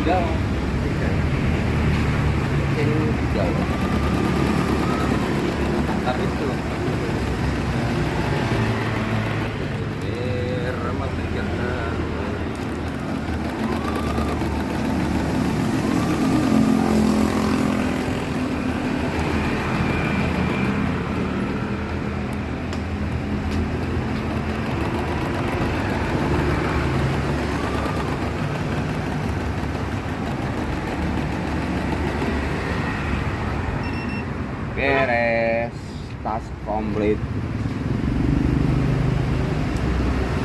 tiga yang jauh tapi itu ramah kegiatan beres, tas komplit.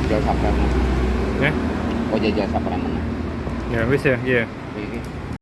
Jual sampai mana? Eh? Oh, jual sampai mana? Ya wis ya, iya. Ini